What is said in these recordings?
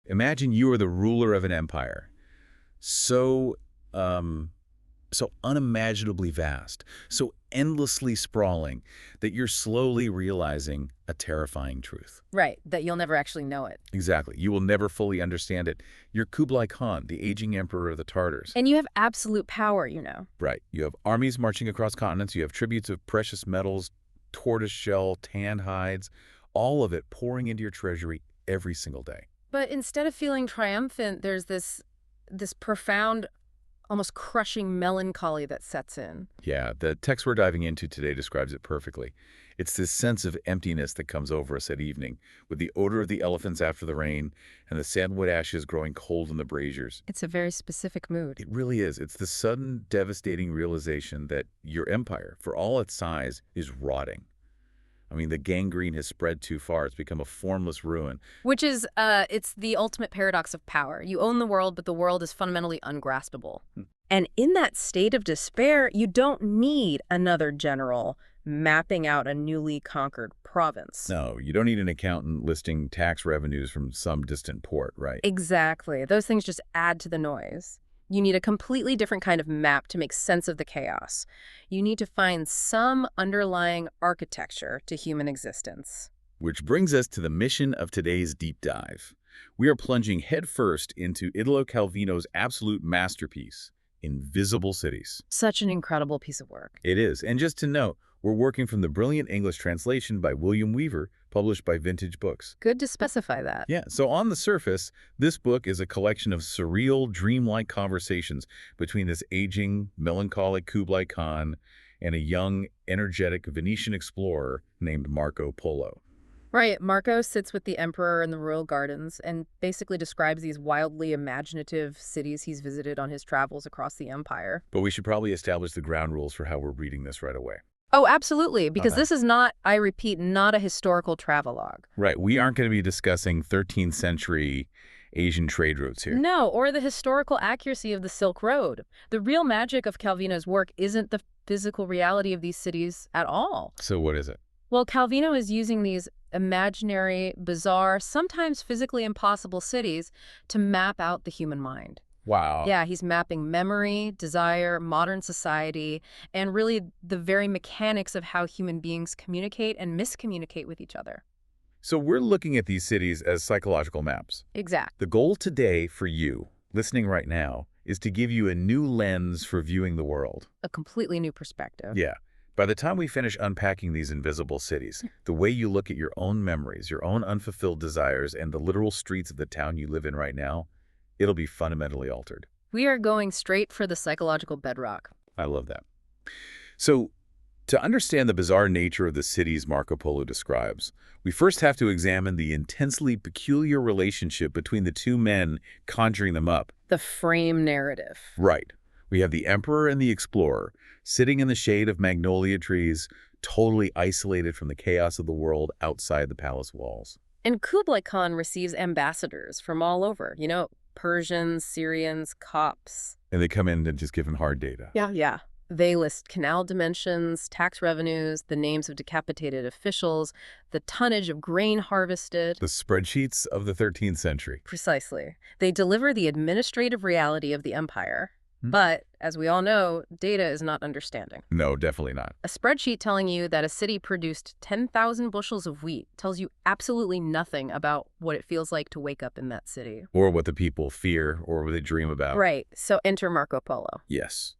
Imagine you are the ruler of an empire. So, um, so unimaginably vast, so endlessly sprawling, that you're slowly realizing a terrifying truth. Right, that you'll never actually know it. Exactly. You will never fully understand it. You're Kublai Khan, the aging emperor of the Tartars. And you have absolute power, you know. Right. You have armies marching across continents. You have tributes of precious metals, tortoiseshell, tanned hides, all of it pouring into your treasury every single day. But instead of feeling triumphant, there's this profound, almost crushing melancholy that sets in. Yeah, the text we're diving into today describes it perfectly. It's this sense of emptiness that comes over us at evening, with the odor of the elephants after the rain and the sandwood ashes growing cold in the braziers. It's a very specific mood. It really is. It's the sudden, devastating realization that your empire, for all its size, is rotting. I mean, the gangrene has spread too far. It's become a formless ruin. Which is, it's the ultimate paradox of power. You own the world, but the world is fundamentally ungraspable. And in that state of despair, you don't need another general mapping out a newly conquered province. No, you don't need an accountant listing tax revenues from some distant port, right? Exactly. Those things just add to the noise. You need a completely different kind of map to make sense of the chaos. You need to find some underlying architecture to human existence. Which brings us to the mission of today's deep dive. We are plunging headfirst into Italo Calvino's absolute masterpiece, Invisible Cities. Such an incredible piece of work. It is. And just to note, we're working from the brilliant English translation by William Weaver, published by Vintage Books. Good to specify that. Yeah, so on the surface, this book is a collection of surreal, dreamlike conversations between this aging, melancholic Kublai Khan and a young, energetic Venetian explorer named Marco Polo. Right. Marco sits with the emperor in the royal gardens and basically describes these wildly imaginative cities he's visited on his travels across the empire. But we should probably establish the ground rules for how we're reading this right away. Oh, absolutely, because this is not, I repeat, not a historical travelogue. Right. We aren't going to be discussing 13th century Asian trade routes here. No, or the historical accuracy of the Silk Road. The real magic of Calvino's work isn't the physical reality of these cities at all. So what is it? Well, Calvino is using these imaginary, bizarre, sometimes physically impossible cities to map out the human mind. Wow. Yeah, he's mapping memory, desire, modern society, and really the very mechanics of how human beings communicate and miscommunicate with each other. So we're looking at these cities as psychological maps. Exact. The goal today for you, listening right now, is to give you a new lens for viewing the world. A completely new perspective. Yeah. By the time we finish unpacking these invisible cities, the way you look at your own memories, your own unfulfilled desires, and the literal streets of the town you live in right now, it'll be fundamentally altered. We are going straight for the psychological bedrock. I love that. So, to understand the bizarre nature of the cities Marco Polo describes, we first have to examine the intensely peculiar relationship between the two men conjuring them up. The frame narrative. Right. We have the emperor and the explorer sitting in the shade of magnolia trees, totally isolated from the chaos of the world outside the palace walls. And Kublai Khan receives ambassadors from all over, you know, Persians, Syrians, Copts. And they come in and just give him hard data. Yeah. They list canal dimensions, tax revenues, the names of decapitated officials, the tonnage of grain harvested. The spreadsheets of the 13th century. Precisely. They deliver the administrative reality of the empire. But, as we all know, data is not understanding. No, definitely not. A spreadsheet telling you that a city produced 10,000 bushels of wheat tells you absolutely nothing about what it feels like to wake up in that city. Or what the people fear or what they dream about. Right. So enter Marco Polo. Yes.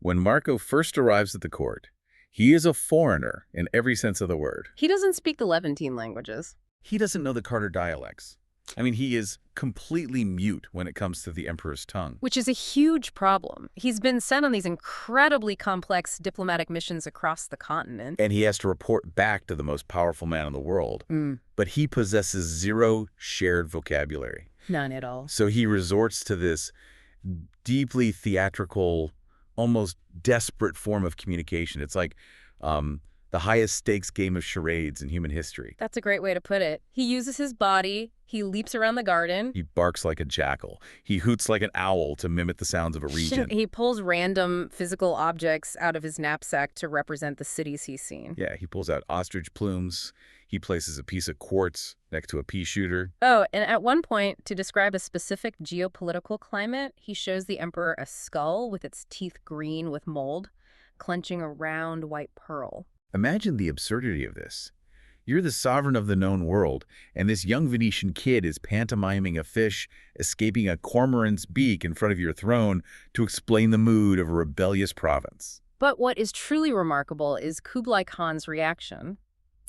When Marco first arrives at the court, he is a foreigner in every sense of the word. He doesn't speak the Levantine languages. He doesn't know the Carter dialects. I mean, he is completely mute when it comes to the emperor's tongue. Which is a huge problem. He's been sent on these incredibly complex diplomatic missions across the continent. And he has to report back to the most powerful man in the world. But he possesses zero shared vocabulary. None at all. So he resorts to this deeply theatrical, almost desperate form of communication. It's like the highest stakes game of charades in human history. That's a great way to put it. He uses his body. He leaps around the garden. He barks like a jackal. He hoots like an owl to mimic the sounds of a region. He pulls random physical objects out of his knapsack to represent the cities he's seen. Yeah, he pulls out ostrich plumes. He places a piece of quartz next to a pea shooter. Oh, and at one point, to describe a specific geopolitical climate, he shows the emperor a skull with its teeth green with mold, clenching a round white pearl. Imagine the absurdity of this. You're the sovereign of the known world, and this young Venetian kid is pantomiming a fish escaping a cormorant's beak in front of your throne to explain the mood of a rebellious province. But what is truly remarkable is Kublai Khan's reaction.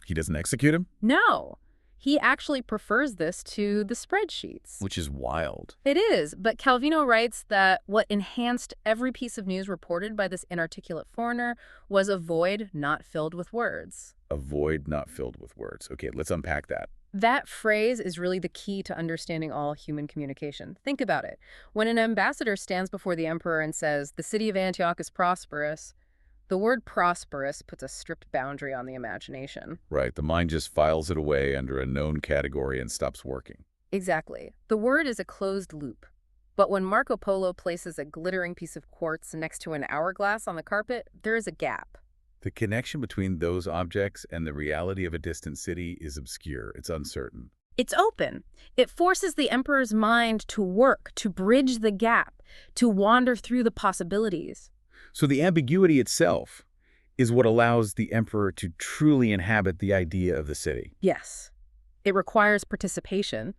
He doesn't execute him? No, he actually prefers this to the spreadsheets. Which is wild. It is, but Calvino writes that what enhanced every piece of news reported by this inarticulate foreigner was a void not filled with words. A void not filled with words. Okay, let's unpack that. That phrase is really the key to understanding all human communication. Think about it. When an ambassador stands before the emperor and says, "The city of Antioch is prosperous," the word prosperous puts a strict boundary on the imagination. Right, the mind just files it away under a known category and stops working. Exactly. The word is a closed loop. But when Marco Polo places a glittering piece of quartz next to an hourglass on the carpet, there is a gap. The connection between those objects and the reality of a distant city is obscure. It's uncertain. It's open. It forces the emperor's mind to work, to bridge the gap, to wander through the possibilities. So the ambiguity itself is what allows the emperor to truly inhabit the idea of the city. Yes. It requires participation.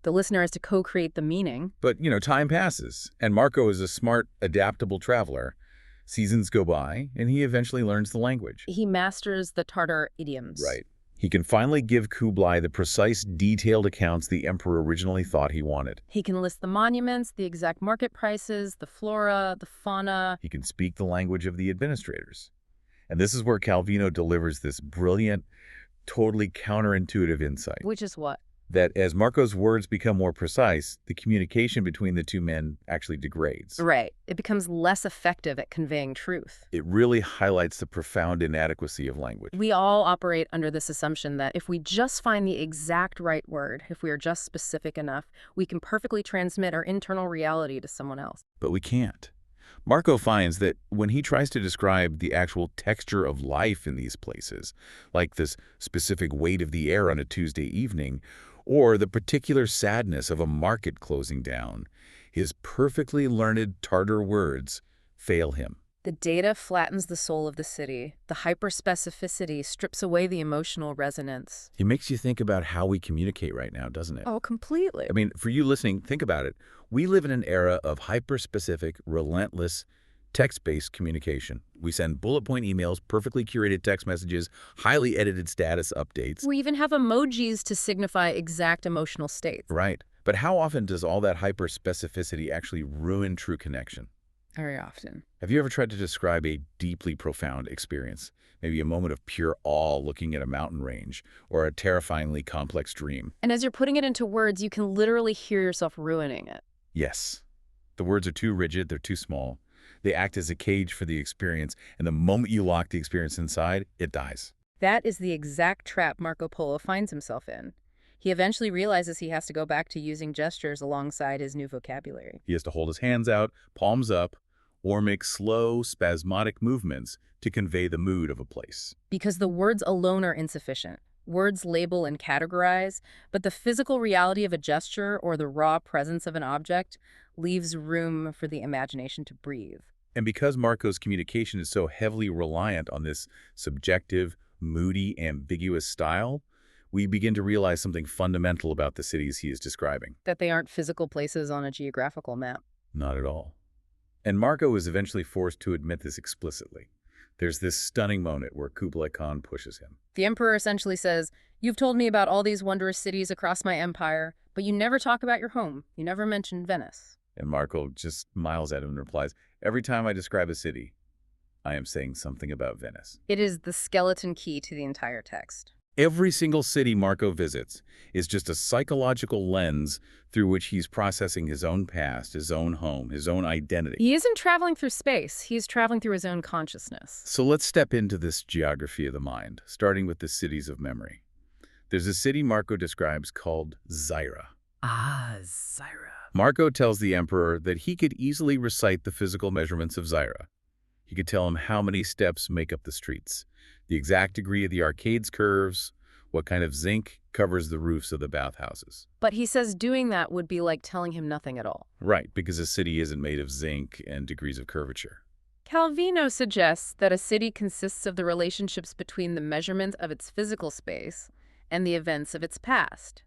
The listener has to co-create the meaning. But, time passes, and Marco is a smart, adaptable traveler. Seasons go by, and he eventually learns the language. He masters the Tartar idioms. Right. He can finally give Kublai the precise, detailed accounts the emperor originally thought he wanted. He can list the monuments, the exact market prices, the flora, the fauna. He can speak the language of the administrators. And this is where Calvino delivers this brilliant, totally counterintuitive insight. Which is what? That as Marco's words become more precise, the communication between the two men actually degrades. Right. It becomes less effective at conveying truth. It really highlights the profound inadequacy of language. We all operate under this assumption that if we just find the exact right word, if we are just specific enough, we can perfectly transmit our internal reality to someone else. But we can't. Marco finds that when he tries to describe the actual texture of life in these places, like this specific weight of the air on a Tuesday evening, or the particular sadness of a market closing down, his perfectly learned Tartar words fail him. The data flattens the soul of the city. The hyperspecificity strips away the emotional resonance. It makes you think about how we communicate right now, doesn't it? Oh, completely. I mean, for you listening, think about it. We live in an era of hyper-specific, relentless, text-based communication. We send bullet point emails, perfectly curated text messages, highly edited status updates. We even have emojis to signify exact emotional states. Right. But how often does all that hyper-specificity actually ruin true connection? Very often. Have you ever tried to describe a deeply profound experience? Maybe a moment of pure awe looking at a mountain range, or a terrifyingly complex dream? And as you're putting it into words, you can literally hear yourself ruining it. Yes. The words are too rigid, they're too small. They act as a cage for the experience, and the moment you lock the experience inside, it dies. That is the exact trap Marco Polo finds himself in. He eventually realizes he has to go back to using gestures alongside his new vocabulary. He has to hold his hands out, palms up, or make slow, spasmodic movements to convey the mood of a place. Because the words alone are insufficient. Words label and categorize, but the physical reality of a gesture or the raw presence of an object leaves room for the imagination to breathe. And because Marco's communication is so heavily reliant on this subjective, moody, ambiguous style, we begin to realize something fundamental about the cities he is describing. That they aren't physical places on a geographical map. Not at all. And Marco is eventually forced to admit this explicitly. There's this stunning moment where Kublai Khan pushes him. The emperor essentially says, "You've told me about all these wondrous cities across my empire, but you never talk about your home. You never mention Venice." And Marco just smiles at him and replies, "Every time I describe a city, I am saying something about Venice." It is the skeleton key to the entire text. Every single city Marco visits is just a psychological lens through which he's processing his own past, his own home, his own identity. He isn't traveling through space. He's traveling through his own consciousness. So let's step into this geography of the mind, starting with the cities of memory. There's a city Marco describes called Zaira. Ah, Zaira. Marco tells the emperor that he could easily recite the physical measurements of Zaira. He could tell him how many steps make up the streets, the exact degree of the arcade's curves, What kind of zinc covers the roofs of the bathhouses? But he says doing that would be like telling him nothing at all. Right, because a city isn't made of zinc and degrees of curvature. Calvino suggests that a city consists of the relationships between the measurement of its physical space and the events of its past.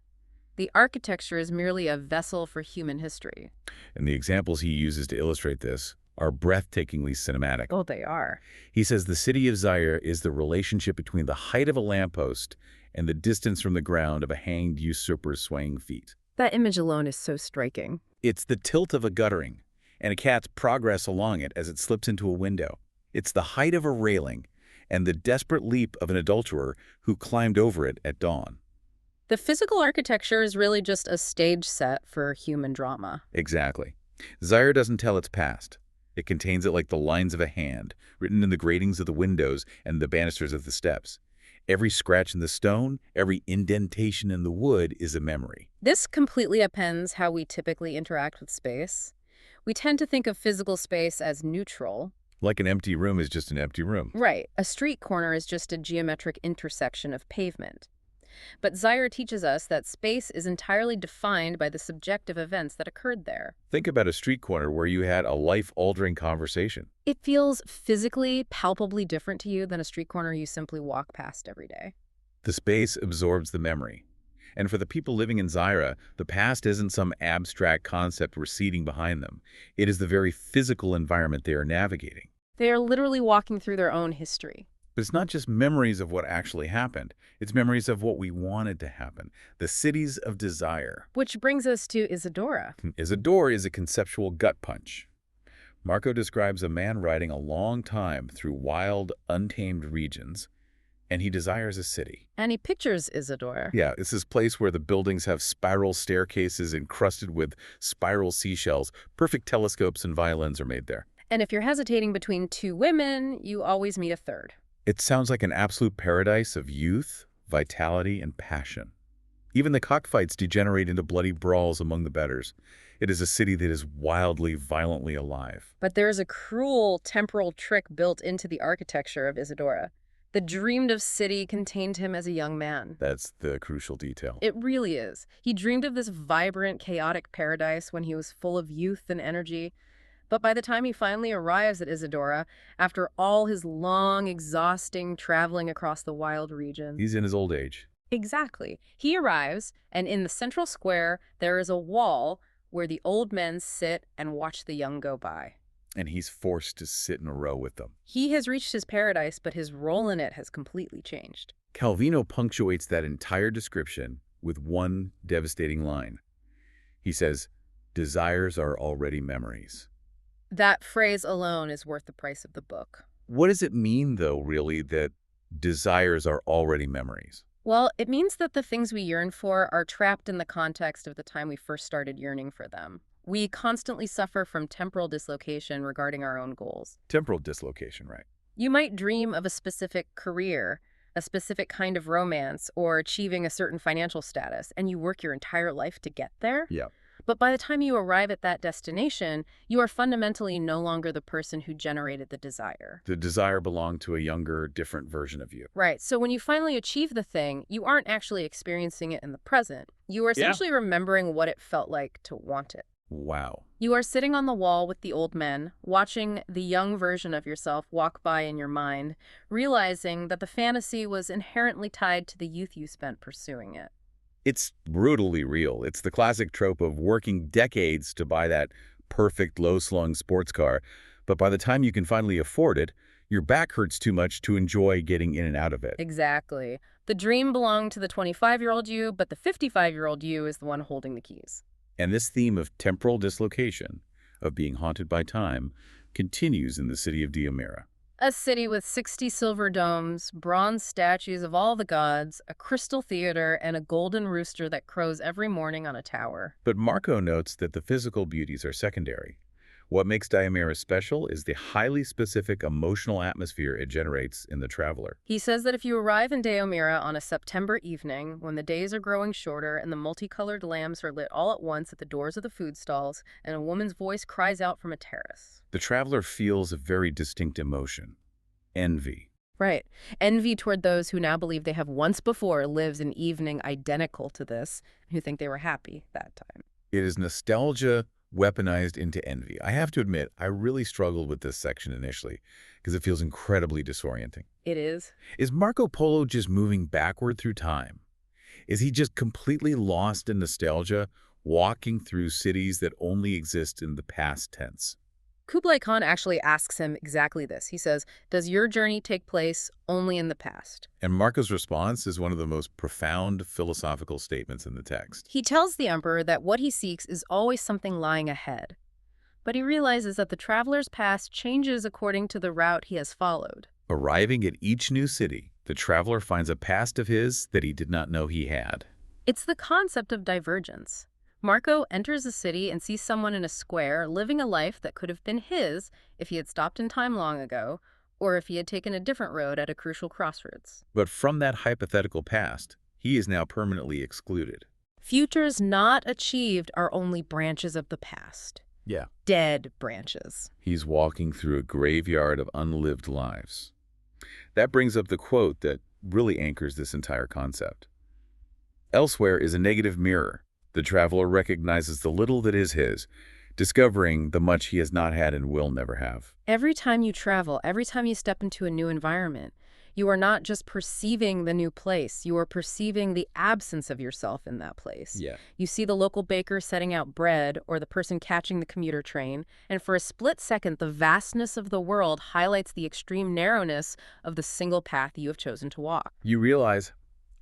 The architecture is merely a vessel for human history. And the examples he uses to illustrate this are breathtakingly cinematic. Oh, they are. He says the city of Zaire is the relationship between the height of a lamppost and the distance from the ground of a hanged usurper's swaying feet. That image alone is so striking. It's the tilt of a guttering and a cat's progress along it as it slips into a window. It's the height of a railing and the desperate leap of an adulterer who climbed over it at dawn. The physical architecture is really just a stage set for human drama. Exactly. Zaire doesn't tell its past. It contains it like the lines of a hand, written in the gratings of the windows and the banisters of the steps. Every scratch in the stone, every indentation in the wood is a memory. This completely upends how we typically interact with space. We tend to think of physical space as neutral. Like an empty room is just an empty room. Right. A street corner is just a geometric intersection of pavement. But Zaire teaches us that space is entirely defined by the subjective events that occurred there. Think about a street corner where you had a life-altering conversation. It feels physically, palpably different to you than a street corner you simply walk past every day. The space absorbs the memory. And for the people living in Zaire, the past isn't some abstract concept receding behind them. It is the very physical environment they are navigating. They are literally walking through their own history. But it's not just memories of what actually happened. It's memories of what we wanted to happen. The cities of desire. Which brings us to Isadora. Isadora is a conceptual gut punch. Marco describes a man riding a long time through wild, untamed regions, and he desires a city. And he pictures Isadora. Yeah, it's this place where the buildings have spiral staircases encrusted with spiral seashells. Perfect telescopes and violins are made there. And if you're hesitating between two women, you always meet a third. It sounds like an absolute paradise of youth, vitality, and passion. Even the cockfights degenerate into bloody brawls among the betters. It is a city that is wildly, violently alive. But there is a cruel temporal trick built into the architecture of Isadora. The dreamed-of city contained him as a young man. That's the crucial detail. It really is. He dreamed of this vibrant, chaotic paradise when he was full of youth and energy. But by the time he finally arrives at Isadora, after all his long, exhausting traveling across the wild regions... He's in his old age. Exactly. He arrives, and in the central square, there is a wall where the old men sit and watch the young go by. And he's forced to sit in a row with them. He has reached his paradise, but his role in it has completely changed. Calvino punctuates that entire description with one devastating line. He says, "Desires are already memories." That phrase alone is worth the price of the book. What does it mean, though, really, that desires are already memories? Well, it means that the things we yearn for are trapped in the context of the time we first started yearning for them. We constantly suffer from temporal dislocation regarding our own goals. Temporal dislocation, right? You might dream of a specific career, a specific kind of romance, or achieving a certain financial status, and you work your entire life to get there. Yeah. But by the time you arrive at that destination, you are fundamentally no longer the person who generated the desire. The desire belonged to a younger, different version of you. Right. So when you finally achieve the thing, you aren't actually experiencing it in the present. You are essentially remembering what it felt like to want it. Wow. You are sitting on the wall with the old men, watching the young version of yourself walk by in your mind, realizing that the fantasy was inherently tied to the youth you spent pursuing it. It's brutally real. It's the classic trope of working decades to buy that perfect low-slung sports car, but by the time you can finally afford it, your back hurts too much to enjoy getting in and out of it. Exactly. The dream belonged to the 25-year-old you, but the 55-year-old you is the one holding the keys. And this theme of temporal dislocation, of being haunted by time, continues in the city of Diomira. A city with 60 silver domes, bronze statues of all the gods, a crystal theater, and a golden rooster that crows every morning on a tower. But Marco notes that the physical beauties are secondary. What makes Diomira special is the highly specific emotional atmosphere it generates in the traveler. He says that if you arrive in Diomira on a September evening, when the days are growing shorter and the multicolored lamps are lit all at once at the doors of the food stalls, and a woman's voice cries out from a terrace, The traveler feels a very distinct emotion: envy. Right. Envy toward those who now believe they have once before lived an evening identical to this, who think they were happy that time. It is nostalgia weaponized into envy. I have to admit, I really struggled with this section initially because it feels incredibly disorienting. It is. Is Marco Polo just moving backward through time? Is he just completely lost in nostalgia, walking through cities that only exist in the past tense? Kublai Khan actually asks him exactly this. He says, does your journey take place only in the past? And Marco's response is one of the most profound philosophical statements in the text. He tells the emperor that what he seeks is always something lying ahead. But he realizes that the traveler's past changes according to the route he has followed. Arriving at each new city, the traveler finds a past of his that he did not know he had. It's the concept of divergence. Marco enters a city and sees someone in a square living a life that could have been his if he had stopped in time long ago, or if he had taken a different road at a crucial crossroads. But from that hypothetical past, he is now permanently excluded. Futures not achieved are only branches of the past. Yeah. Dead branches. He's walking through a graveyard of unlived lives. That brings up the quote that really anchors this entire concept. Elsewhere is a negative mirror. The traveler recognizes the little that is his, discovering the much he has not had and will never have. Every time you travel, every time you step into a new environment, you are not just perceiving the new place, you are perceiving the absence of yourself in that place. Yeah. You see the local baker setting out bread or the person catching the commuter train, and for a split second, the vastness of the world highlights the extreme narrowness of the single path you have chosen to walk. You realize,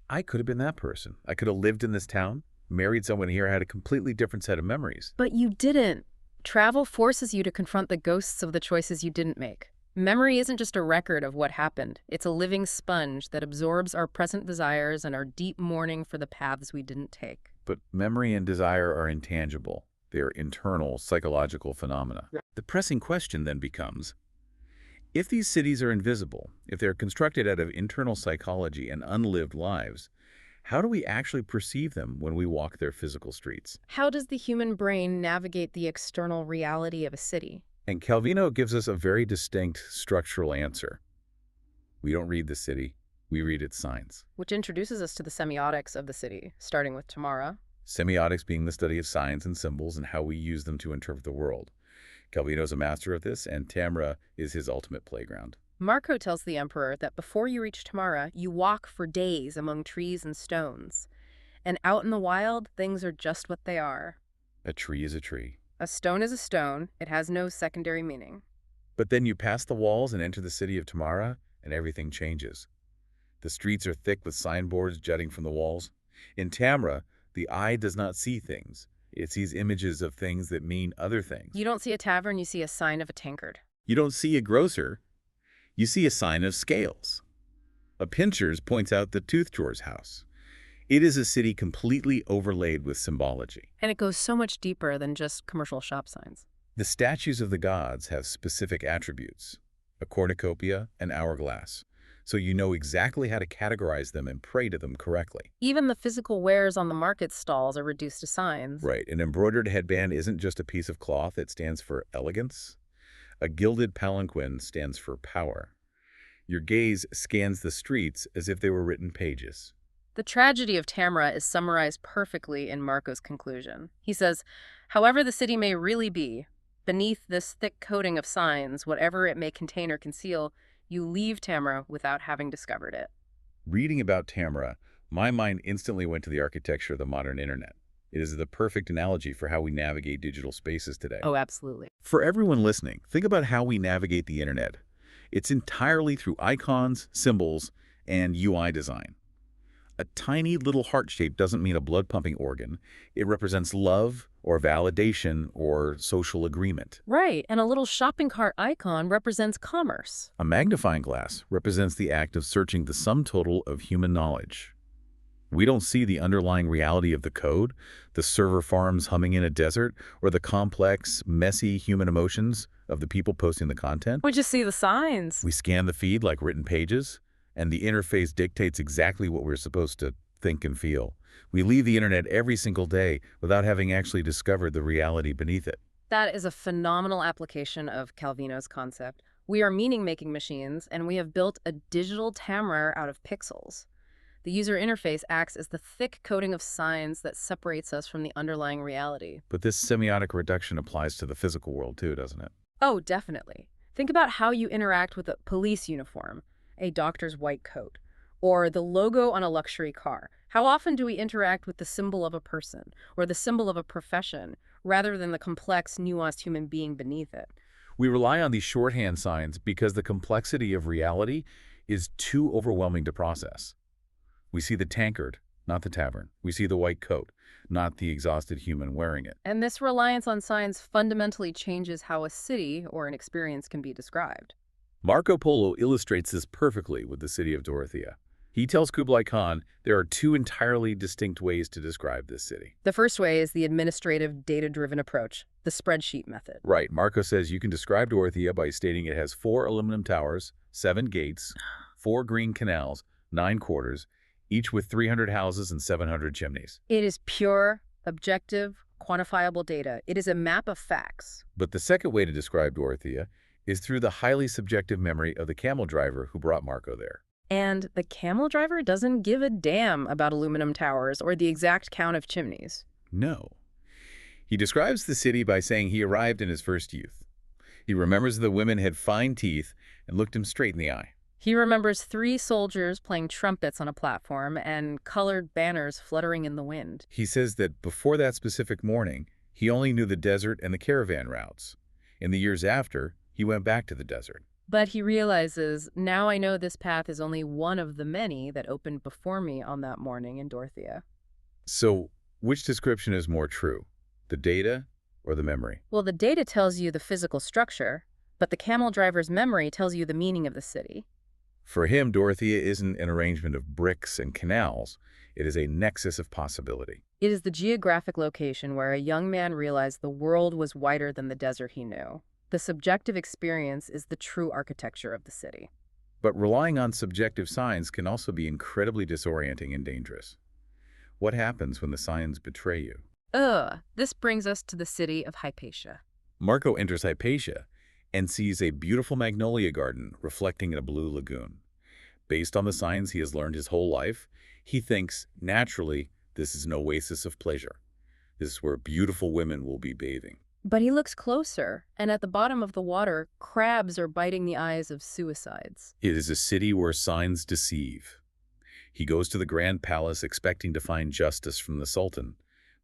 I could have been that person. I could have lived in this town, married someone here, had a completely different set of memories. But you didn't. Travel forces you to confront the ghosts of the choices you didn't make. Memory isn't just a record of what happened. It's a living sponge that absorbs our present desires and our deep mourning for the paths we didn't take. But memory and desire are intangible. They are internal, psychological phenomena. Yeah. The pressing question then becomes, if these cities are invisible, if they're constructed out of internal psychology and unlived lives, how do we actually perceive them when we walk their physical streets? How does the human brain navigate the external reality of a city? And Calvino gives us a very distinct structural answer. We don't read the city, we read its signs. Which introduces us to the semiotics of the city, starting with Tamara. Semiotics being the study of signs and symbols and how we use them to interpret the world. Calvino's a master of this, and Tamara is his ultimate playground. Marco tells the emperor that before you reach Tamara, you walk for days among trees and stones. And out in the wild, things are just what they are. A tree is a tree. A stone is a stone. It has no secondary meaning. But then you pass the walls and enter the city of Tamara, and everything changes. The streets are thick with signboards jutting from the walls. In Tamara, the eye does not see things. It sees images of things that mean other things. You don't see a tavern, you see a sign of a tankard. You don't see a grocer. You see a sign of scales. A pincher's points out the tooth drawer's house. It is a city completely overlaid with symbology. And it goes so much deeper than just commercial shop signs. The statues of the gods have specific attributes, a cornucopia, an hourglass, so you know exactly how to categorize them and pray to them correctly. Even the physical wares on the market stalls are reduced to signs. Right, an embroidered headband isn't just a piece of cloth, it stands for elegance. A gilded palanquin stands for power. Your gaze scans the streets as if they were written pages. The tragedy of Tamara is summarized perfectly in Marco's conclusion. He says, however the city may really be, beneath this thick coating of signs, whatever it may contain or conceal, you leave Tamara without having discovered it. Reading about Tamara, my mind instantly went to the architecture of the modern internet. It is the perfect analogy for how we navigate digital spaces today. Oh, absolutely. For everyone listening, think about how we navigate the internet. It's entirely through icons, symbols, and UI design. A tiny little heart shape doesn't mean a blood-pumping organ. It represents love or validation or social agreement. Right, and a little shopping cart icon represents commerce. A magnifying glass represents the act of searching the sum total of human knowledge. We don't see the underlying reality of the code, the server farms humming in a desert, or the complex, messy human emotions of the people posting the content. We just see the signs. We scan the feed like written pages, and the interface dictates exactly what we're supposed to think and feel. We leave the internet every single day without having actually discovered the reality beneath it. That is a phenomenal application of Calvino's concept. We are meaning-making machines, and we have built a digital tamper out of pixels. The user interface acts as the thick coating of signs that separates us from the underlying reality. But this semiotic reduction applies to the physical world too, doesn't it? Oh, definitely. Think about how you interact with a police uniform, a doctor's white coat, or the logo on a luxury car. How often do we interact with the symbol of a person or the symbol of a profession rather than the complex, nuanced human being beneath it? We rely on these shorthand signs because the complexity of reality is too overwhelming to process. We see the tankard, not the tavern. We see the white coat, not the exhausted human wearing it. And this reliance on signs fundamentally changes how a city or an experience can be described. Marco Polo illustrates this perfectly with the city of Dorothea. He tells Kublai Khan there are two entirely distinct ways to describe this city. The first way is the administrative, data-driven approach, the spreadsheet method. Right, Marco says you can describe Dorothea by stating it has 4 aluminum towers, 7 gates, 4 green canals, 9 quarters, each with 300 houses and 700 chimneys. It is pure, objective, quantifiable data. It is a map of facts. But the second way to describe Dorothea is through the highly subjective memory of the camel driver who brought Marco there. And the camel driver doesn't give a damn about aluminum towers or the exact count of chimneys. No. He describes the city by saying he arrived in his first youth. He remembers the women had fine teeth and looked him straight in the eye. He remembers 3 soldiers playing trumpets on a platform and colored banners fluttering in the wind. He says that before that specific morning, he only knew the desert and the caravan routes. In the years after, he went back to the desert. But he realizes, now I know this path is only one of the many that opened before me on that morning in Dorothea. So, which description is more true, the data or the memory? Well, the data tells you the physical structure, but the camel driver's memory tells you the meaning of the city. For him, Dorothea isn't an arrangement of bricks and canals. It is a nexus of possibility. It is the geographic location where a young man realized the world was wider than the desert he knew. The subjective experience is the true architecture of the city. But relying on subjective signs can also be incredibly disorienting and dangerous. What happens when the signs betray you? This brings us to the city of Hypatia. Marco enters Hypatia and sees a beautiful magnolia garden reflecting in a blue lagoon. Based on the signs he has learned his whole life, he thinks, naturally, this is an oasis of pleasure. This is where beautiful women will be bathing. But he looks closer, and at the bottom of the water, crabs are biting the eyes of suicides. It is a city where signs deceive. He goes to the grand palace expecting to find justice from the Sultan,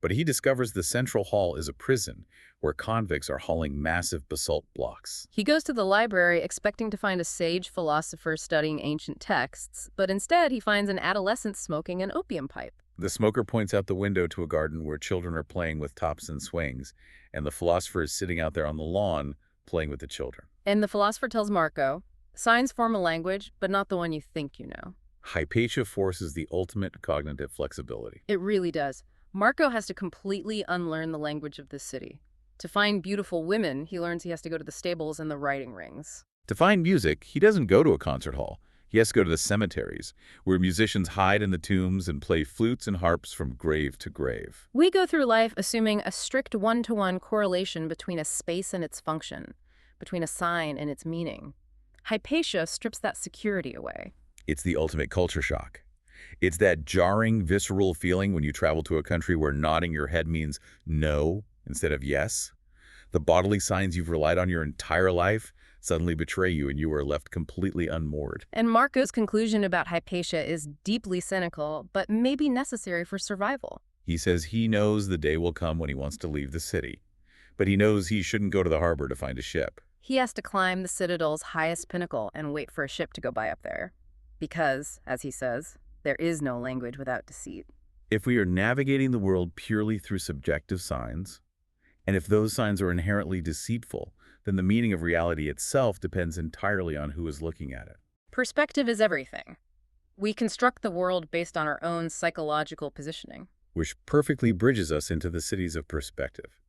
but he discovers the central hall is a prison where convicts are hauling massive basalt blocks. He goes to the library expecting to find a sage philosopher studying ancient texts, but instead he finds an adolescent smoking an opium pipe. The smoker points out the window to a garden where children are playing with tops and swings, and the philosopher is sitting out there on the lawn playing with the children. And the philosopher tells Marco, signs form a language, but not the one you think you know. Hypatia forces the ultimate cognitive flexibility. It really does. Marco has to completely unlearn the language of this city. To find beautiful women, he learns he has to go to the stables and the riding rings. To find music, he doesn't go to a concert hall. He has to go to the cemeteries, where musicians hide in the tombs and play flutes and harps from grave to grave. We go through life assuming a strict one-to-one correlation between a space and its function, between a sign and its meaning. Hypatia strips that security away. It's the ultimate culture shock. It's that jarring, visceral feeling when you travel to a country where nodding your head means no instead of yes. The bodily signs you've relied on your entire life suddenly betray you and you are left completely unmoored. And Marco's conclusion about Hypatia is deeply cynical, but maybe necessary for survival. He says he knows the day will come when he wants to leave the city, but he knows he shouldn't go to the harbor to find a ship. He has to climb the citadel's highest pinnacle and wait for a ship to go by up there. Because, as he says, there is no language without deceit. If we are navigating the world purely through subjective signs, and if those signs are inherently deceitful, then the meaning of reality itself depends entirely on who is looking at it. Perspective is everything. We construct the world based on our own psychological positioning. Which perfectly bridges us into the cities of perspective,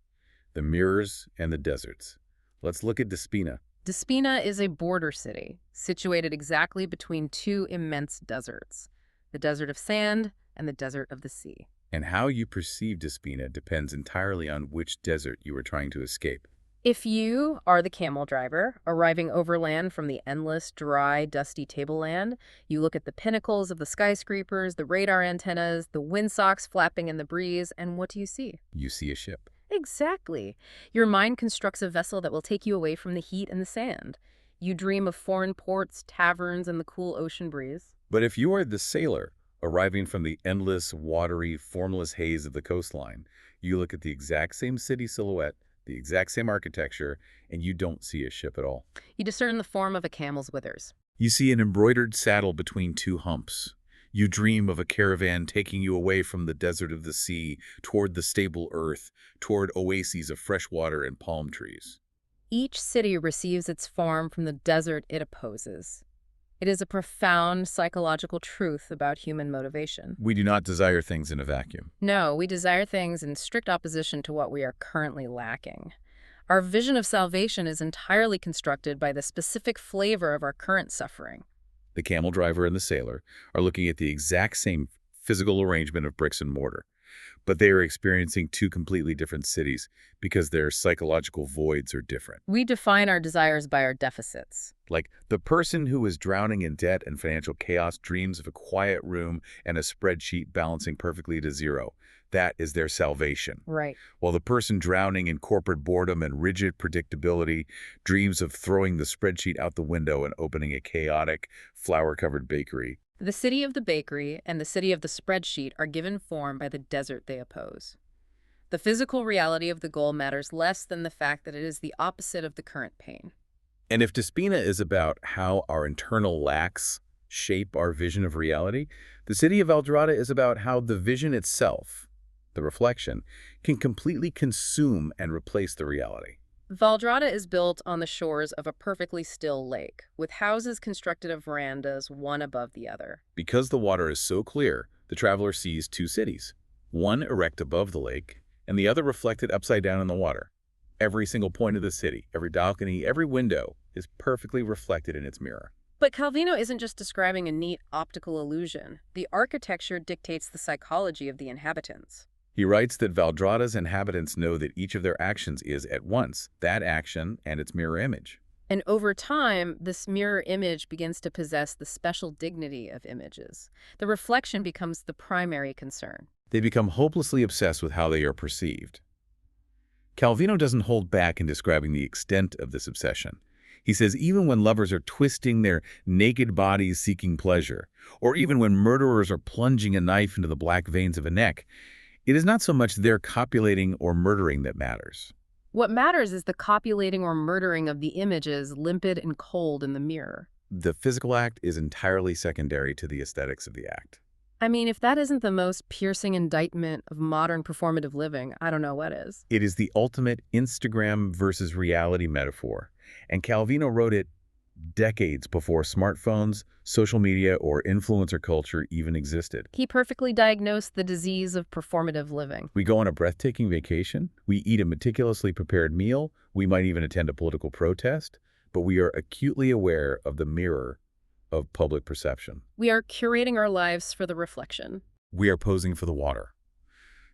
the mirrors and the deserts. Let's look at Despina. Despina is a border city, situated exactly between 2 immense deserts, the desert of sand and the desert of the sea. And how you perceive Despina depends entirely on which desert you are trying to escape. If you are the camel driver, arriving overland from the endless, dry, dusty tableland, you look at the pinnacles of the skyscrapers, the radar antennas, the windsocks flapping in the breeze, and what do you see? You see a ship. Exactly. Your mind constructs a vessel that will take you away from the heat and the sand. You dream of foreign ports, taverns, and the cool ocean breeze. But if you are the sailor, arriving from the endless, watery, formless haze of the coastline, you look at the exact same city silhouette, the exact same architecture, and you don't see a ship at all. You discern the form of a camel's withers. You see an embroidered saddle between two humps. You dream of a caravan taking you away from the desert of the sea, toward the stable earth, toward oases of fresh water and palm trees. Each city receives its form from the desert it opposes. It is a profound psychological truth about human motivation. We do not desire things in a vacuum. No, we desire things in strict opposition to what we are currently lacking. Our vision of salvation is entirely constructed by the specific flavor of our current suffering. The camel driver and the sailor are looking at the exact same physical arrangement of bricks and mortar, but they are experiencing two completely different cities because their psychological voids are different. We define our desires by our deficits. Like, the person who is drowning in debt and financial chaos dreams of a quiet room and a spreadsheet balancing perfectly to zero. That is their salvation. Right. While the person drowning in corporate boredom and rigid predictability dreams of throwing the spreadsheet out the window and opening a chaotic, flour-covered bakery. The city of the bakery and the city of the spreadsheet are given form by the desert they oppose. The physical reality of the goal matters less than the fact that it is the opposite of the current pain. And if Despina is about how our internal lacks shape our vision of reality, the city of Eldorado is about how the vision itself, the reflection, can completely consume and replace the reality. Valdrada is built on the shores of a perfectly still lake, with houses constructed of verandas one above the other. Because the water is so clear, the traveler sees two cities, one erect above the lake, and the other reflected upside down in the water. Every single point of the city, every balcony, every window is perfectly reflected in its mirror. But Calvino isn't just describing a neat optical illusion. The architecture dictates the psychology of the inhabitants. He writes that Valdrada's inhabitants know that each of their actions is, at once, that action and its mirror image. And over time, this mirror image begins to possess the special dignity of images. The reflection becomes the primary concern. They become hopelessly obsessed with how they are perceived. Calvino doesn't hold back in describing the extent of this obsession. He says even when lovers are twisting their naked bodies seeking pleasure, or even when murderers are plunging a knife into the black veins of a neck, it is not so much their copulating or murdering that matters. What matters is the copulating or murdering of the images limpid and cold in the mirror. The physical act is entirely secondary to the aesthetics of the act. I mean, if that isn't the most piercing indictment of modern performative living, I don't know what is. It is the ultimate Instagram versus reality metaphor, and Calvino wrote it decades before smartphones, social media, or influencer culture even existed. He perfectly diagnosed the disease of performative living. We go on a breathtaking vacation, we eat a meticulously prepared meal, we might even attend a political protest, but we are acutely aware of the mirror of public perception. We are curating our lives for the reflection. We are posing for the water.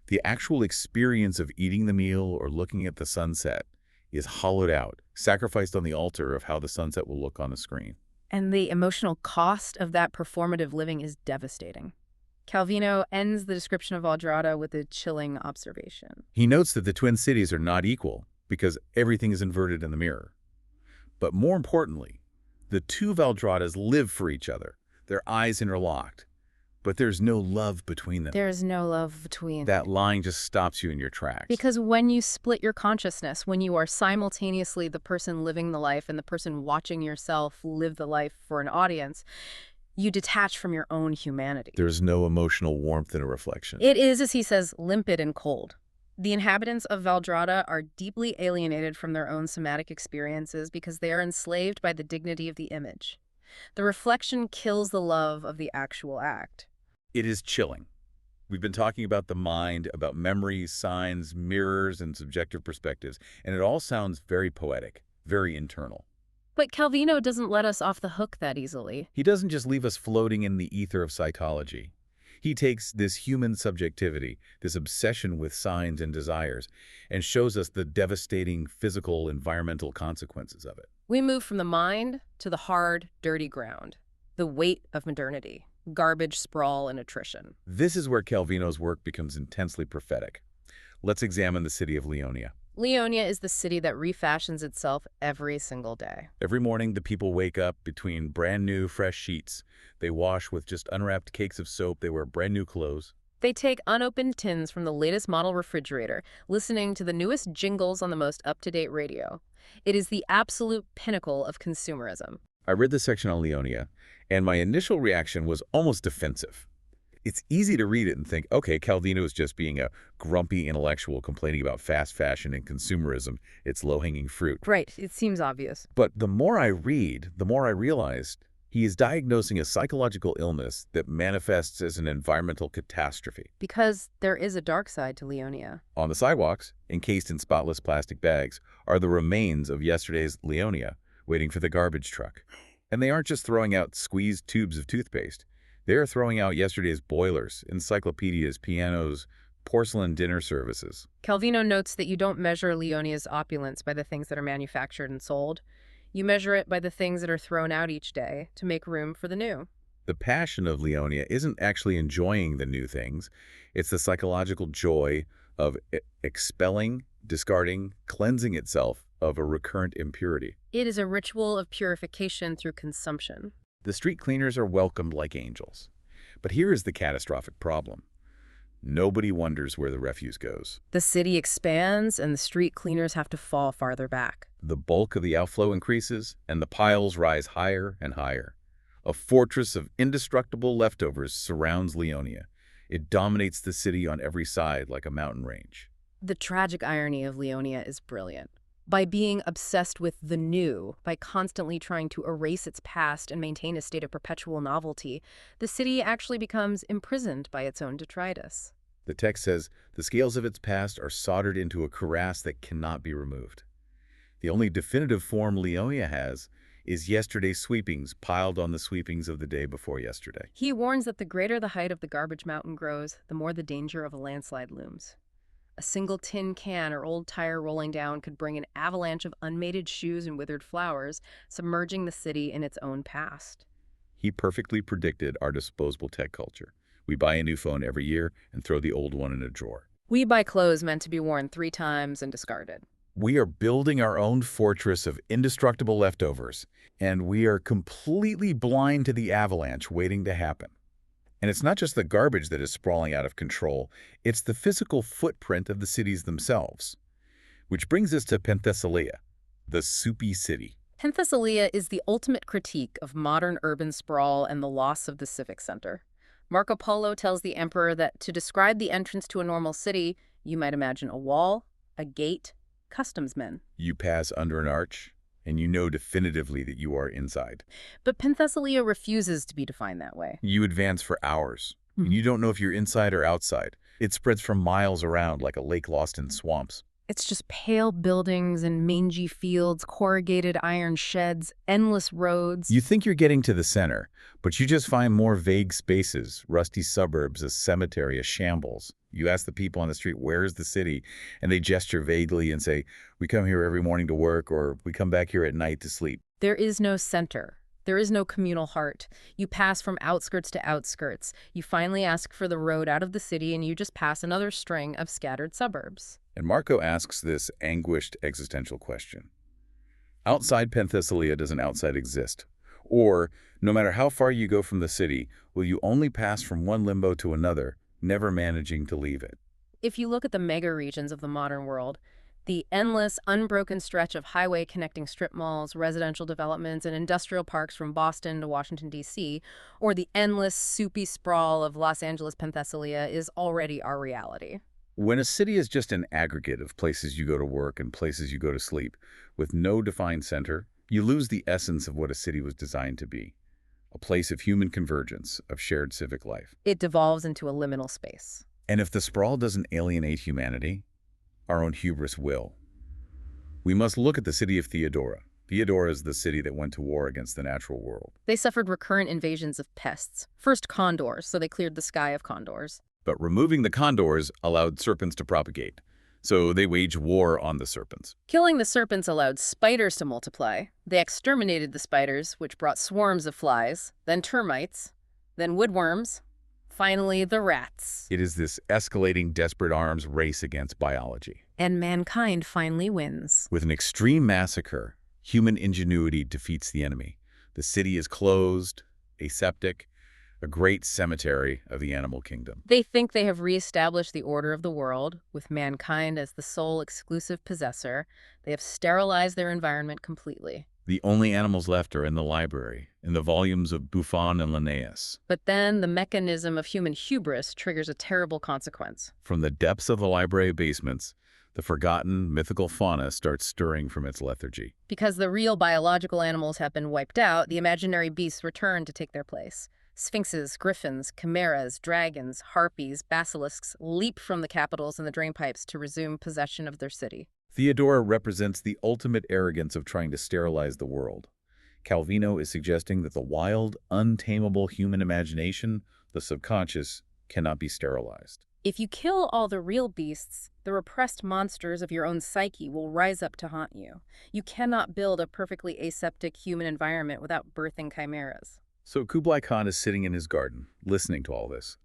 The actual experience of eating the meal or looking at the sunset is hollowed out, sacrificed on the altar of how the sunset will look on the screen. And the emotional cost of that performative living is devastating. Calvino ends the description of Valdrada with a chilling observation. He notes that the twin cities are not equal because everything is inverted in the mirror. But more importantly, the two Valdradas live for each other, their eyes interlocked, but there's no love between them. There's no love between. That line just stops you in your tracks. Because when you split your consciousness, when you are simultaneously the person living the life and the person watching yourself live the life for an audience, you detach from your own humanity. There's no emotional warmth in a reflection. It is, as he says, limpid and cold. The inhabitants of Valdrada are deeply alienated from their own somatic experiences because they are enslaved by the dignity of the image. The reflection kills the love of the actual act. It is chilling. We've been talking about the mind, about memories, signs, mirrors, and subjective perspectives, and it all sounds very poetic, very internal. But Calvino doesn't let us off the hook that easily. He doesn't just leave us floating in the ether of psychology. He takes this human subjectivity, this obsession with signs and desires, and shows us the devastating physical, environmental consequences of it. We move from the mind to the hard, dirty ground, the weight of modernity, garbage, sprawl, and attrition. This is where Calvino's work becomes intensely prophetic. Let's examine the city of Leonia. Leonia is the city that refashions itself every single day. Every morning, the people wake up between brand new, fresh sheets. They wash with just unwrapped cakes of soap. They wear brand new clothes. They take unopened tins from the latest model refrigerator, listening to the newest jingles on the most up-to-date radio. It is the absolute pinnacle of consumerism. I read the section on Leonia, and my initial reaction was almost defensive. It's easy to read it and think, okay, Calvino is just being a grumpy intellectual complaining about fast fashion and consumerism. It's low-hanging fruit. Right, it seems obvious. But the more I read, the more I realized he is diagnosing a psychological illness that manifests as an environmental catastrophe. Because there is a dark side to Leonia. On the sidewalks, encased in spotless plastic bags, are the remains of yesterday's Leonia, waiting for the garbage truck. And they aren't just throwing out squeezed tubes of toothpaste. They're throwing out yesterday's boilers, encyclopedias, pianos, porcelain dinner services. Calvino notes that you don't measure Leonia's opulence by the things that are manufactured and sold. You measure it by the things that are thrown out each day to make room for the new. The passion of Leonia isn't actually enjoying the new things. It's the psychological joy of expelling, discarding, cleansing itself of a recurrent impurity. It is a ritual of purification through consumption. The street cleaners are welcomed like angels. But here is the catastrophic problem. Nobody wonders where the refuse goes. The city expands and the street cleaners have to fall farther back. The bulk of the outflow increases and the piles rise higher and higher. A fortress of indestructible leftovers surrounds Leonia. It dominates the city on every side like a mountain range. The tragic irony of Leonia is brilliant. By being obsessed with the new, by constantly trying to erase its past and maintain a state of perpetual novelty, the city actually becomes imprisoned by its own detritus. The text says, the scales of its past are soldered into a cuirass that cannot be removed. The only definitive form Leonia has is yesterday's sweepings piled on the sweepings of the day before yesterday. He warns that the greater the height of the garbage mountain grows, the more the danger of a landslide looms. A single tin can or old tire rolling down could bring an avalanche of unmated shoes and withered flowers, submerging the city in its own past. He perfectly predicted our disposable tech culture. We buy a new phone every year and throw the old one in a drawer. We buy clothes meant to be worn 3 times and discarded. We are building our own fortress of indestructible leftovers, and we are completely blind to the avalanche waiting to happen. And it's not just the garbage that is sprawling out of control, it's the physical footprint of the cities themselves. Which brings us to Penthesilea, the soupy city. Penthesilea is the ultimate critique of modern urban sprawl and the loss of the civic center. Marco Polo tells the emperor that to describe the entrance to a normal city, you might imagine a wall, a gate, customs men. You pass under an arch, and you know definitively that you are inside. But Penthesilea refuses to be defined that way. You advance for hours, and you don't know if you're inside or outside. It spreads for miles around like a lake lost in swamps. It's just pale buildings and mangy fields, corrugated iron sheds, endless roads. You think you're getting to the center, but you just find more vague spaces, rusty suburbs, a cemetery, a shambles. You ask the people on the street, where's the city? And they gesture vaguely and say, we come here every morning to work, or we come back here at night to sleep. There is no center. There is no communal heart. You pass from outskirts to outskirts. You finally ask for the road out of the city, and you just pass another string of scattered suburbs. And Marco asks this anguished existential question. Outside Penthesilea, does an outside exist? Or, no matter how far you go from the city, will you only pass from one limbo to another, never managing to leave it? If you look at the mega regions of the modern world, the endless, unbroken stretch of highway connecting strip malls, residential developments, and industrial parks from Boston to Washington, D.C., or the endless, soupy sprawl of Los Angeles, Penthesilea is already our reality. When a city is just an aggregate of places you go to work and places you go to sleep, with no defined center, you lose the essence of what a city was designed to be. A place of human convergence, of shared civic life. It devolves into a liminal space. And if the sprawl doesn't alienate humanity, our own hubris will. We must look at the city of Theodora, Theodora is the city that went to war against the natural world. They suffered recurrent invasions of pests. First condors, so they cleared the sky of condors. But removing the condors allowed serpents to propagate, so they waged war on the serpents. Killing the serpents allowed spiders to multiply. They exterminated the spiders, which brought swarms of flies, then termites, then woodworms, finally the rats. It is this escalating desperate arms race against biology. And mankind finally wins. With an extreme massacre, human ingenuity defeats the enemy. The city is closed, aseptic, a great cemetery of the animal kingdom. They think they have reestablished the order of the world, with mankind as the sole exclusive possessor. They have sterilized their environment completely. The only animals left are in the library, in the volumes of Buffon and Linnaeus. But then the mechanism of human hubris triggers a terrible consequence. From the depths of the library basements, the forgotten mythical fauna starts stirring from its lethargy. Because the real biological animals have been wiped out, the imaginary beasts return to take their place. Sphinxes, griffins, chimeras, dragons, harpies, basilisks leap from the capitals and the drainpipes to resume possession of their city. Theodora represents the ultimate arrogance of trying to sterilize the world. Calvino is suggesting that the wild, untamable human imagination, the subconscious, cannot be sterilized. If you kill all the real beasts, the repressed monsters of your own psyche will rise up to haunt you. You cannot build a perfectly aseptic human environment without birthing chimeras. So Kublai Khan is sitting in his garden, listening to all this.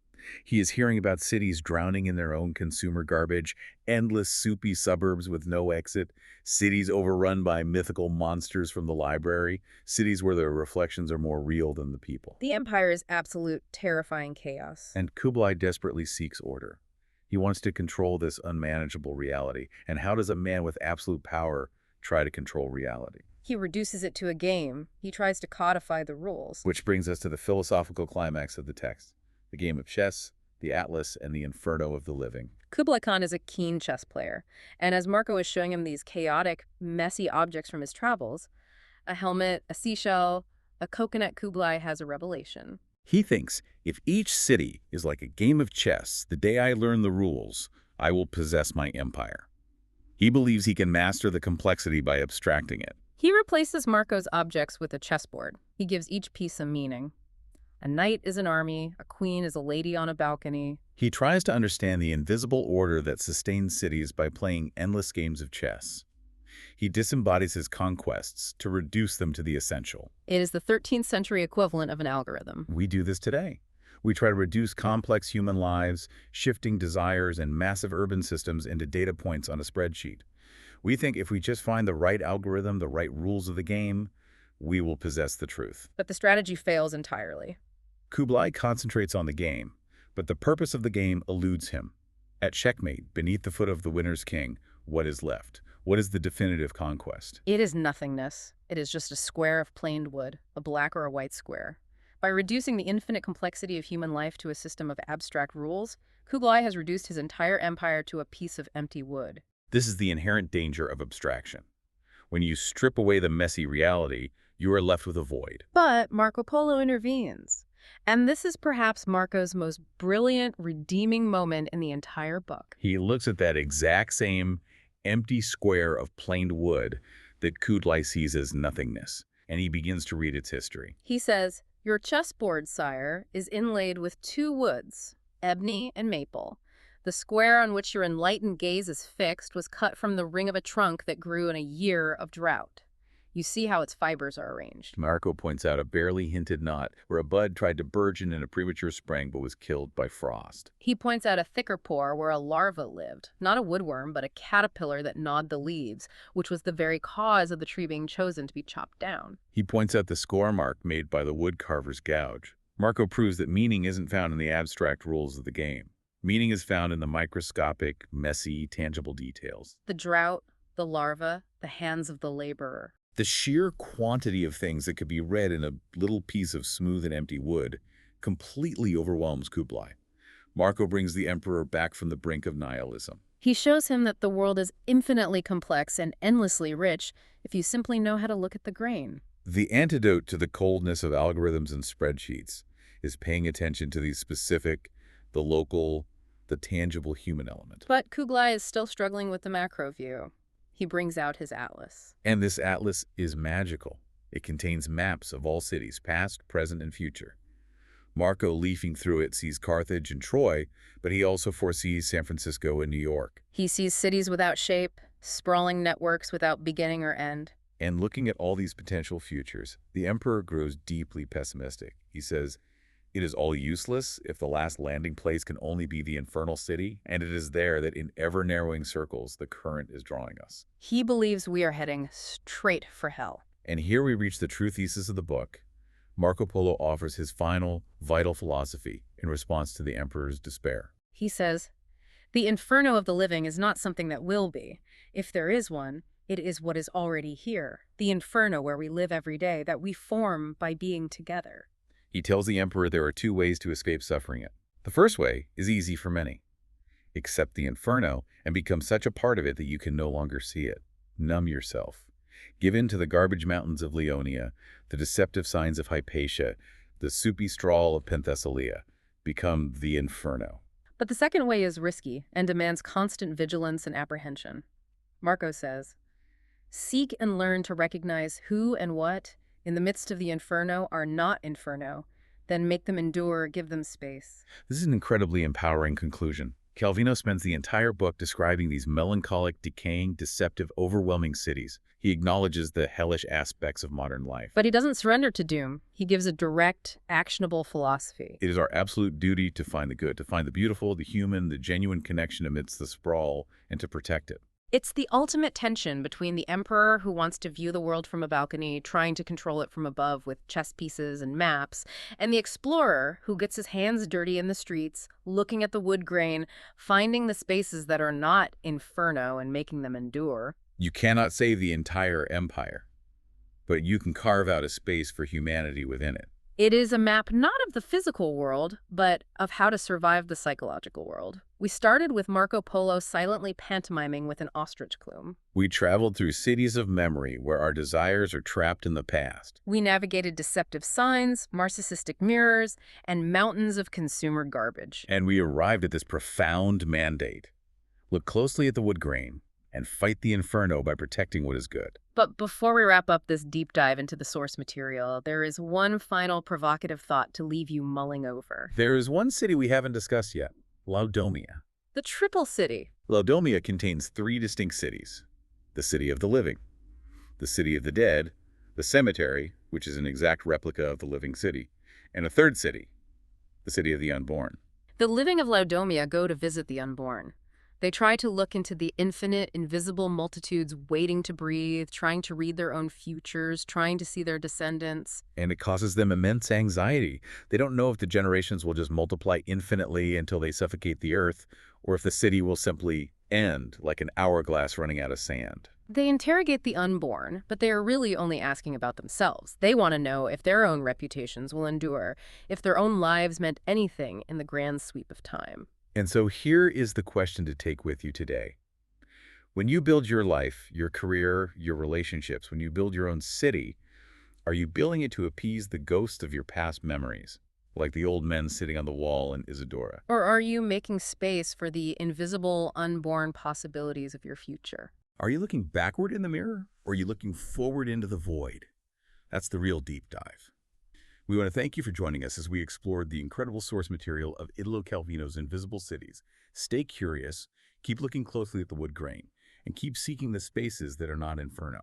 He is hearing about cities drowning in their own consumer garbage, endless soupy suburbs with no exit, cities overrun by mythical monsters from the library, cities where the reflections are more real than the people. The empire is absolute, terrifying chaos. And Kublai desperately seeks order. He wants to control this unmanageable reality. And how does a man with absolute power try to control reality? He reduces it to a game. He tries to codify the rules. Which brings us to the philosophical climax of the text. The game of chess, the Atlas, and the Inferno of the living. Kublai Khan is a keen chess player, and as Marco is showing him these chaotic, messy objects from his travels, a helmet, a seashell, a coconut, Kublai has a revelation. He thinks, if each city is like a game of chess, the day I learn the rules, I will possess my empire. He believes he can master the complexity by abstracting it. He replaces Marco's objects with a chessboard. He gives each piece a meaning. A knight is an army, a queen is a lady on a balcony. He tries to understand the invisible order that sustains cities by playing endless games of chess. He disembodies his conquests to reduce them to the essential. It is the 13th century equivalent of an algorithm. We do this today. We try to reduce complex human lives, shifting desires, and massive urban systems into data points on a spreadsheet. We think if we just find the right algorithm, the right rules of the game, we will possess the truth. But the strategy fails entirely. Kublai concentrates on the game, but the purpose of the game eludes him. At checkmate, beneath the foot of the winner's king, what is left? What is the definitive conquest? It is nothingness. It is just a square of planed wood, a black or a white square. By reducing the infinite complexity of human life to a system of abstract rules, Kublai has reduced his entire empire to a piece of empty wood. This is the inherent danger of abstraction. When you strip away the messy reality, you are left with a void. But Marco Polo intervenes. And this is perhaps Marco's most brilliant, redeeming moment in the entire book. He looks at that exact same empty square of planed wood that Kublai sees as nothingness, and he begins to read its history. He says, "Your chessboard, sire, is inlaid with two woods, ebony and maple. The square on which your enlightened gaze is fixed was cut from the ring of a trunk that grew in a year of drought. You see how its fibers are arranged." Marco points out a barely hinted knot where a bud tried to burgeon in a premature spring but was killed by frost. He points out a thicker pore where a larva lived, not a woodworm, but a caterpillar that gnawed the leaves, which was the very cause of the tree being chosen to be chopped down. He points out the score mark made by the woodcarver's gouge. Marco proves that meaning isn't found in the abstract rules of the game. Meaning is found in the microscopic, messy, tangible details. The drought, the larva, the hands of the laborer. The sheer quantity of things that could be read in a little piece of smooth and empty wood completely overwhelms Kublai. Marco brings the emperor back from the brink of nihilism. He shows him that the world is infinitely complex and endlessly rich if you simply know how to look at the grain. The antidote to the coldness of algorithms and spreadsheets is paying attention to the specific, the local, the tangible human element. But Kublai is still struggling with the macro view. He brings out his atlas. And this atlas is magical. It contains maps of all cities, past, present, and future. Marco, leafing through it, sees Carthage and Troy, but he also foresees San Francisco and New York. He sees cities without shape, sprawling networks without beginning or end. And looking at all these potential futures, the emperor grows deeply pessimistic. He says, "It is all useless if the last landing place can only be the infernal city, and it is there that in ever-narrowing circles the current is drawing us." He believes we are heading straight for hell. And here we reach the true thesis of the book. Marco Polo offers his final, vital philosophy in response to the emperor's despair. He says, "The inferno of the living is not something that will be. If there is one, it is what is already here, the inferno where we live every day, that we form by being together." He tells the emperor there are two ways to escape suffering it. The first way is easy for many. Accept the inferno and become such a part of it that you can no longer see it. Numb yourself. Give in to the garbage mountains of Leonia, the deceptive signs of Hypatia, the soupy straw of Penthesilea. Become the inferno. But the second way is risky and demands constant vigilance and apprehension. Marco says, "Seek and learn to recognize who and what, in the midst of the inferno, are not inferno. Then make them endure, give them space." This is an incredibly empowering conclusion. Calvino spends the entire book describing these melancholic, decaying, deceptive, overwhelming cities. He acknowledges the hellish aspects of modern life. But he doesn't surrender to doom. He gives a direct, actionable philosophy. It is our absolute duty to find the good, to find the beautiful, the human, the genuine connection amidst the sprawl, and to protect it. It's the ultimate tension between the emperor who wants to view the world from a balcony, trying to control it from above with chess pieces and maps, and the explorer who gets his hands dirty in the streets, looking at the wood grain, finding the spaces that are not inferno and making them endure. You cannot save the entire empire, but you can carve out a space for humanity within it. It is a map not of the physical world, but of how to survive the psychological world. We started with Marco Polo silently pantomiming with an ostrich plume. We traveled through cities of memory where our desires are trapped in the past. We navigated deceptive signs, narcissistic mirrors, and mountains of consumer garbage. And we arrived at this profound mandate. Look closely at the wood grain and fight the inferno by protecting what is good. But before we wrap up this deep dive into the source material, there is one final provocative thought to leave you mulling over. There is one city we haven't discussed yet, Laodomia. The Triple City. Laodomia contains three distinct cities: the city of the living, the city of the dead, the cemetery, which is an exact replica of the living city, and a third city, the city of the unborn. The living of Laodomia go to visit the unborn. They try to look into the infinite, invisible multitudes waiting to breathe, trying to read their own futures, trying to see their descendants. And it causes them immense anxiety. They don't know if the generations will just multiply infinitely until they suffocate the earth, or if the city will simply end like an hourglass running out of sand. They interrogate the unborn, but they are really only asking about themselves. They want to know if their own reputations will endure, if their own lives meant anything in the grand sweep of time. And so here is the question to take with you today. When you build your life, your career, your relationships, when you build your own city, are you building it to appease the ghosts of your past memories, like the old men sitting on the wall in Isadora? Or are you making space for the invisible, unborn possibilities of your future? Are you looking backward in the mirror, or are you looking forward into the void? That's the real deep dive. We want to thank you for joining us as we explored the incredible source material of Italo Calvino's Invisible Cities. Stay curious, keep looking closely at the wood grain, and keep seeking the spaces that are not inferno.